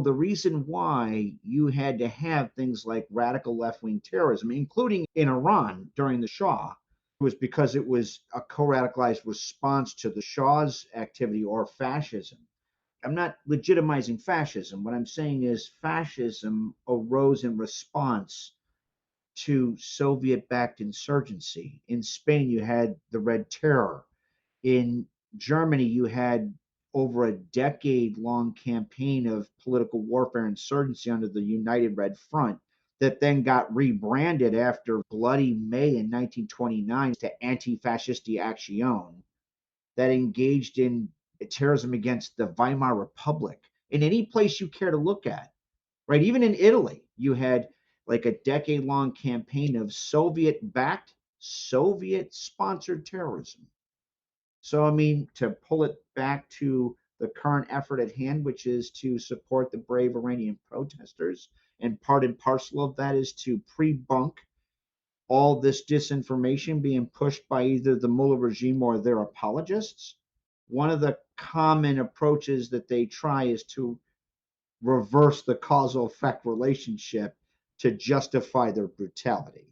The reason why you had to have things like radical left wing terrorism, including in Iran during the Shah, was because it was a co radicalized response to the Shah's activity or fascism. I'm not legitimizing fascism. What I'm saying is fascism arose in response to Soviet backed insurgency. In Spain, you had the Red Terror. In Germany, you had over a decade long campaign of political warfare insurgency under the United Red Front that then got rebranded after Bloody May in 1929 to Anti Fascisti Action that engaged in terrorism against the Weimar Republic. In any place you care to look at, right? Even in Italy, you had like a decade long campaign of Soviet backed, Soviet sponsored terrorism. So, I mean, to pull it back to the current effort at hand, which is to support the brave Iranian protesters, and part and parcel of that is to pre bunk all this disinformation being pushed by either the Mullah regime or their apologists. One of the common approaches that they try is to reverse the causal effect relationship to justify their brutality.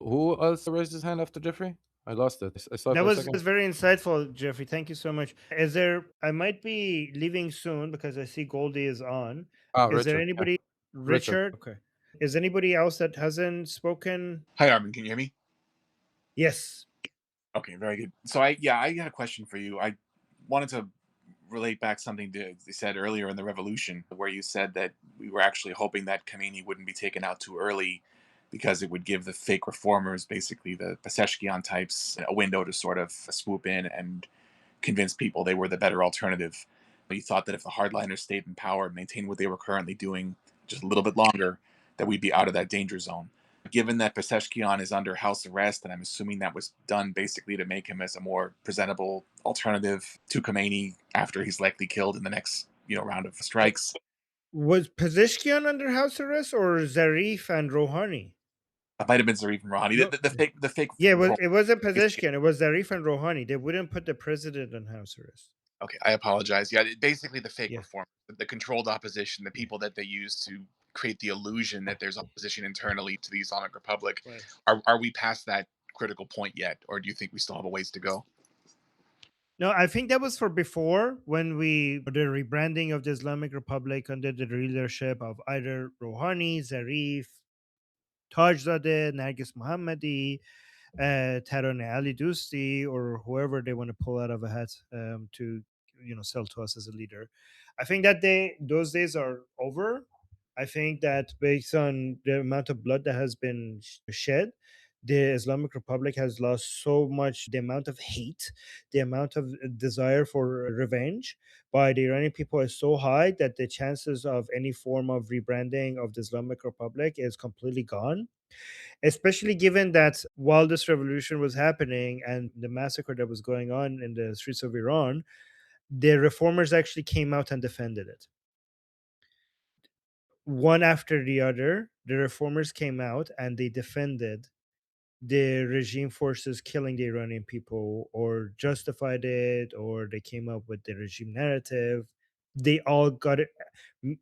Who else raised his hand after Jeffrey? I lost it. I saw it That for a was second. very insightful, Jeffrey. Thank you so much. Is there? I might be leaving soon because I see Goldie is on. Ah, Is there Richard. Yeah, anybody? Richard. Richard. Okay. Is anybody else that hasn't spoken? Hi, Armin. Can you hear me? Yes. Okay, very good. So I had a question for you. I wanted to relate back something to you said earlier in the revolution, where you said that we were actually hoping that Khamenei wouldn't be taken out too early because it would give the fake reformers, basically the Pezeshkian types, a window to sort of swoop in and convince people they were the better alternative. You thought that if the hardliners stayed in power and maintained what they were currently doing just a little bit longer, that we'd be out of that danger zone. Given that Pezeshkian is under house arrest, and I'm assuming that was done basically to make him as a more presentable alternative to Khamenei after he's likely killed in the next round of strikes. Was Pezeshkian under house arrest or Zarif and Rouhani? It might have been Zarif and Rouhani. No. The fake. Yeah, it wasn't Pezeshkian. It was Zarif and Rouhani. They wouldn't put the president on house arrest. Okay, I apologize. Yeah, basically the fake Yeah. reform, the controlled opposition, the people that they use to create the illusion that there's opposition internally to the Islamic Republic. Right. Are we past that critical point yet, or do you think we still have a ways to go? No, I think that was for before when the rebranding of the Islamic Republic under the leadership of either Rouhani, Zarif, Tajzadeh, Nargis Mohammadi, Taroneh Ali Dusti, or whoever they want to pull out of a hat to sell to us as a leader. I think that those days are over. I think that based on the amount of blood that has been shed, the Islamic Republic has lost so much. The amount of hate, the amount of desire for revenge by the Iranian people is so high that the chances of any form of rebranding of the Islamic Republic is completely gone, especially given that while this revolution was happening and the massacre that was going on in the streets of Iran, the reformers actually came out and defended it. One after the other, the reformers came out and they defended the regime forces killing the Iranian people or justified it, or they came up with the regime narrative. They all got it.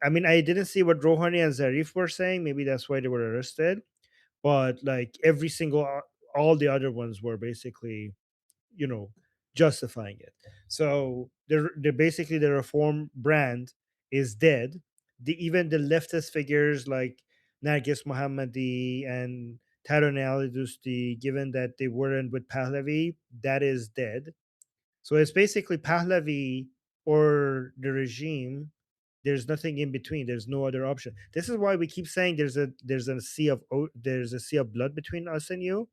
I mean, I didn't see what Rouhani and Zarif were saying. Maybe that's why they were arrested. But like every single, all the other ones were basically, you know, justifying it. So they're basically the reform brand is dead. Even the leftist figures like Nargis Mohammadi and Taroneh Ali Dusti, given that they weren't with Pahlavi, that is dead. So it's basically Pahlavi or the regime. There's nothing in between. There's no other option. This is why we keep saying there's a sea of blood between us and you.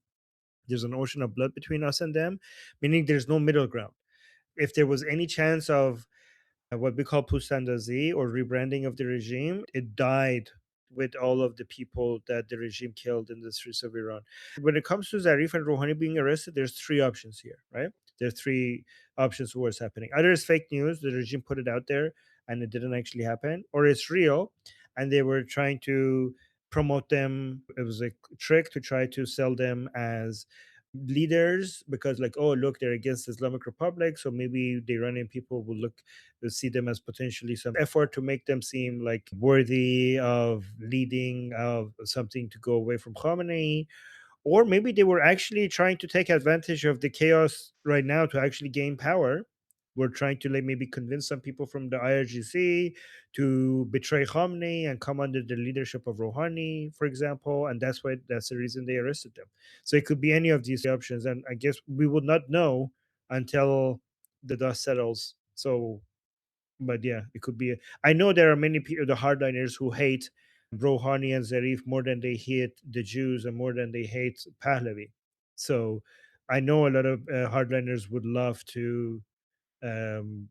There's an ocean of blood between us and them, meaning there's no middle ground. If there was any chance of what we call Pustandazi or rebranding of the regime, it died with all of the people that the regime killed in the streets of Iran. When it comes to Zarif and Rouhani being arrested, there's three options here, right? There's three options for what's happening. Either it's fake news, the regime put it out there and it didn't actually happen, or it's real and they were trying to promote them. It was a trick to try to sell them as leaders because, like, oh, look, they're against Islamic Republic, so maybe the Iranian people will see them as potentially some effort to make them seem like worthy of leading of something to go away from Khamenei. Or maybe they were actually trying to take advantage of the chaos right now to actually gain power. We're trying to like maybe convince some people from the IRGC to betray Khamenei and come under the leadership of Rouhani, for example, and that's the reason they arrested them. So it could be any of these options, and I guess we would not know until the dust settles. So, but yeah, it could be. I know there are many people, the hardliners, who hate Rouhani and Zarif more than they hate the Jews and more than they hate Pahlavi. So I know a lot of hardliners would love to. Um,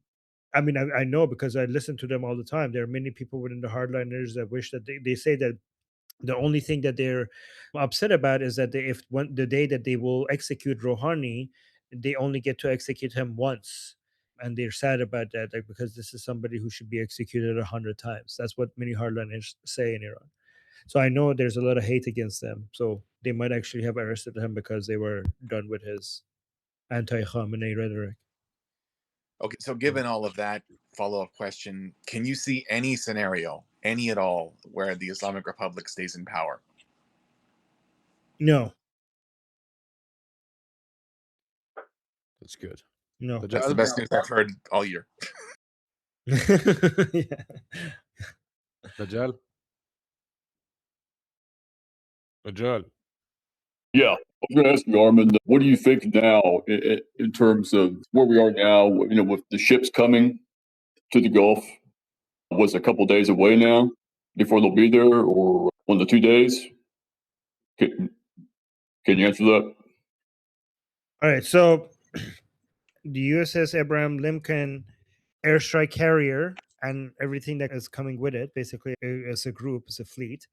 I mean, I know because I listen to them all the time. There are many people within the hardliners that wish that they say that the only thing that they're upset about is that if the day that they will execute Rouhani, they only get to execute him once, and they're sad about that, like, because this is somebody who should be executed 100 times. That's what many hardliners say in Iran. So I know there's a lot of hate against them. So they might actually have arrested him because they were done with his anti-Khamenei rhetoric. Okay, so given all of that, follow-up question: can you see any scenario, any at all, where the Islamic Republic stays in power? No. That's good. No. That's the best news I've heard all year. Yeah. Dajjal? Dajjal. Yeah, I was going to ask you, Armin, what do you think now in terms of where we are now? With the ships coming to the Gulf, was a couple days away now before they'll be there, or 1 to 2 days? Can you answer that? All right. So the USS Abraham Lincoln airstrike carrier and everything that is coming with it, basically as a group, as a fleet.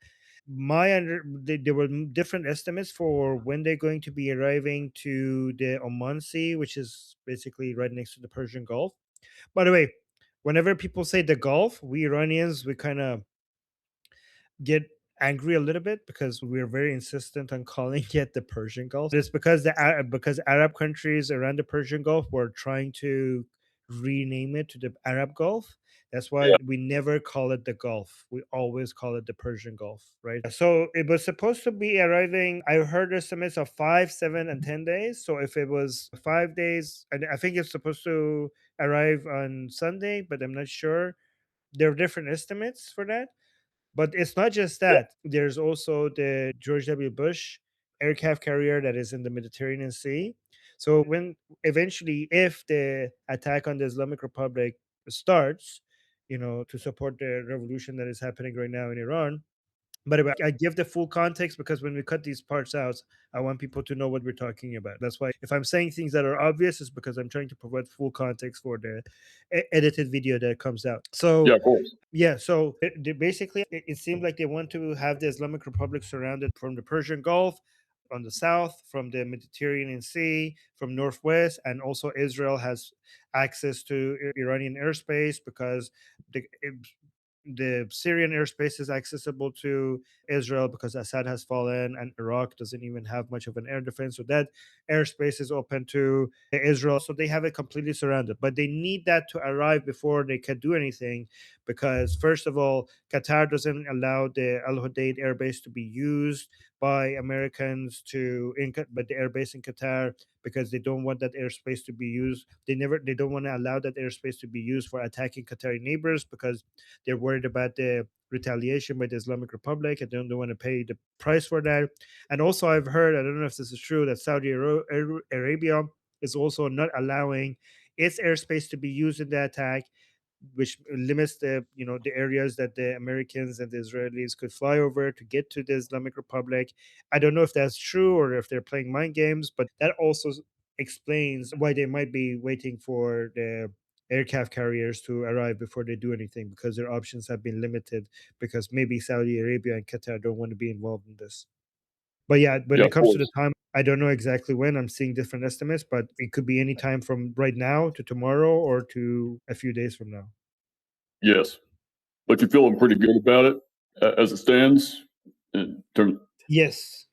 There were different estimates for when they're going to be arriving to the Oman Sea, which is basically right next to the Persian Gulf. By the way, whenever people say the Gulf, we Iranians, we kind of get angry a little bit because we're very insistent on calling it the Persian Gulf. It's because because Arab countries around the Persian Gulf were trying to rename it to the Arab Gulf. That's why we never call it the Gulf. We always call it the Persian Gulf, right? So it was supposed to be arriving. I heard estimates of 5, 7, and 10 days. So if it was 5 days, I think it's supposed to arrive on Sunday, but I'm not sure. There are different estimates for that. But it's not just that. There's also the George W. Bush aircraft carrier that is in the Mediterranean Sea. So when eventually, if the attack on the Islamic Republic starts, to support the revolution that is happening right now in Iran. But I give the full context because when we cut these parts out, I want people to know what we're talking about. That's why if I'm saying things that are obvious, it's because I'm trying to provide full context for the edited video that comes out. So Yeah, of course. yeah, so basically, it seemed like they want to have the Islamic Republic surrounded from the Persian Gulf, on the south, from the Mediterranean Sea, from northwest, and also Israel has access to Iranian airspace because the Syrian airspace is accessible to Israel because Assad has fallen and Iraq doesn't even have much of an air defense. So that airspace is open to Israel. So they have it completely surrounded. But they need that to arrive before they can do anything because, first of all, Qatar doesn't allow the Al Hodeid airbase to be used by Americans but the airbase in Qatar because they don't want that airspace to be used. They don't want to allow that airspace to be used for attacking Qatari neighbors because they're worried about the retaliation by the Islamic Republic and they don't want to pay the price for that. And also, I've heard, I don't know if this is true, that Saudi Arabia is also not allowing its airspace to be used in the attack, which limits the areas that the Americans and the Israelis could fly over to get to the Islamic Republic. I don't know if that's true or if they're playing mind games, but that also explains why they might be waiting for the aircraft carriers to arrive before they do anything because their options have been limited because maybe Saudi Arabia and Qatar don't want to be involved in this. But yeah, when it comes to the time, I don't know exactly when. I'm seeing different estimates, but it could be any time from right now to tomorrow or to a few days from now. Yes. But you're feeling pretty good about it as it stands? Yes.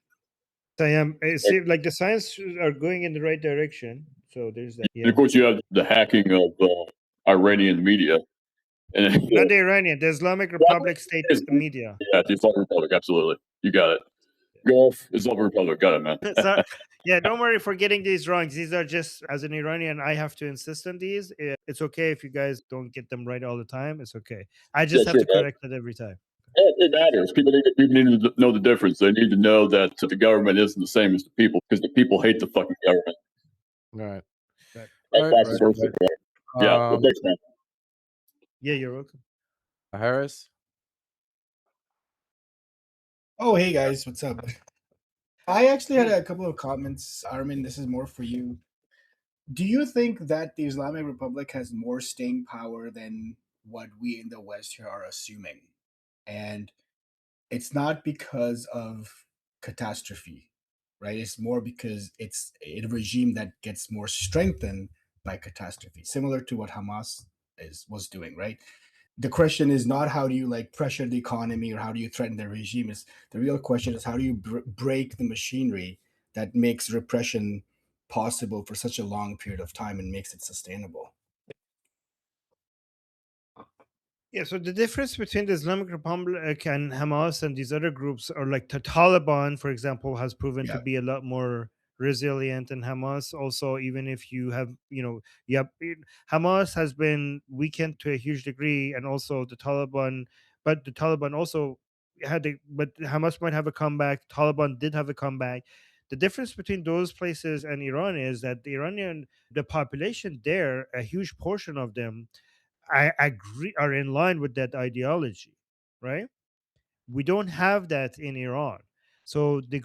I am. It seems like the science are going in the right direction. So there's that. And of course, you have the hacking of Iranian media. And Not the Iranian, the Islamic Republic state media. Yeah, the Islamic Republic, absolutely. You got it. Gulf, Islamic Republic, got it, man. So, yeah, don't worry for getting these wrong. These are just, as an Iranian, I have to insist on these. It's okay if you guys don't get them right all the time. It's okay. I just have to correct it every time. It matters. People need to know the difference. They need to know that the government isn't the same as the people, because the people hate the fucking government. Right. That's perfect. Yeah, well, thanks, man. Yeah, you're welcome. Harris? Oh, hey guys, what's up? I actually had a couple of comments. Armin, this is more for you. Do you think that the Islamic Republic has more staying power than what we in the West here are assuming? And it's not because of catastrophe, right? It's more because it's a regime that gets more strengthened by catastrophe, similar to what Hamas was doing, right? The question is not how do you like pressure the economy or how do you threaten the regime. Is the real question is how do you break the machinery that makes repression possible for such a long period of time and makes it sustainable. Yeah, so the difference between the Islamic Republic and Hamas and these other groups are like the Taliban, for example, has proven to be a lot more resilient, and Hamas also, even if you have, Hamas has been weakened to a huge degree, and also the Taliban, but the Taliban also but Hamas might have a comeback. Taliban did have a comeback. The difference between those places and Iran is that the population there, a huge portion of them, I agree, are in line with that ideology, right? We don't have that in Iran. So the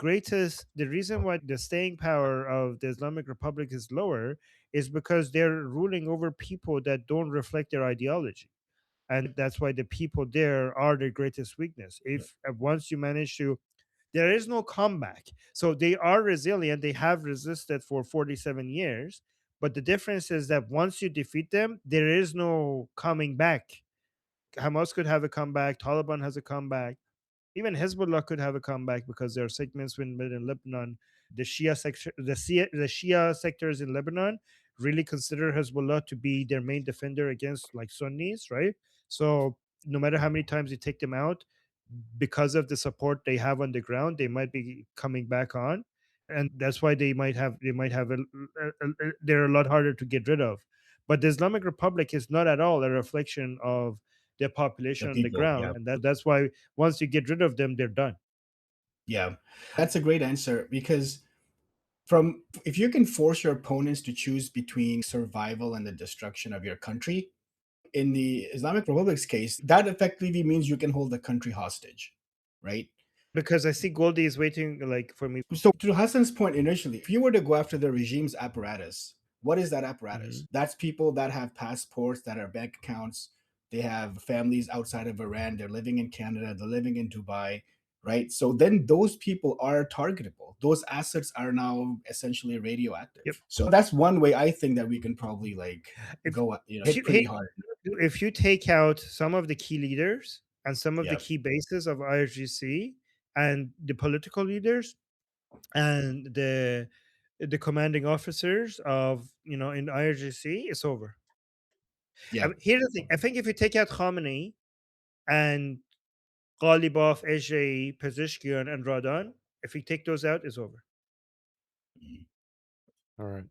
reason why the staying power of the Islamic Republic is lower is because they're ruling over people that don't reflect their ideology. And that's why the people there are their greatest weakness. If once you manage to, there is no comeback. So they are resilient. They have resisted for 47 years. But the difference is that once you defeat them, there is no coming back. Hamas could have a comeback. Taliban has a comeback. Even Hezbollah could have a comeback because there are segments in Lebanon. The Shia sectors in Lebanon really consider Hezbollah to be their main defender against like Sunnis, right? So no matter how many times you take them out, because of the support they have on the ground, they might be coming back on, and that's why they're a lot harder to get rid of. But the Islamic Republic is not at all a reflection of their population on the ground, and that's why once you get rid of them, they're done. Yeah, that's a great answer, because if you can force your opponents to choose between survival and the destruction of your country, in the Islamic Republic's case, that effectively means you can hold the country hostage, right? Because I see Goldie is waiting like for me. So to Hassan's point initially, if you were to go after the regime's apparatus, what is that apparatus? That's people that have passports, that are bank accounts, they have families outside of Iran, they're living in Canada, they're living in Dubai, right? So then those people are targetable. Those assets are now essentially radioactive. Yep. So that's one way I think that we can probably hit pretty hard. If you take out some of the key leaders and some of the key bases of IRGC and the political leaders and the commanding officers of in IRGC, it's over. Yeah. Here's the thing. I think if you take out Khamenei and Ghalibaf, Ejei, Pezeshkian, and Radan, if you take those out, it's over. All right.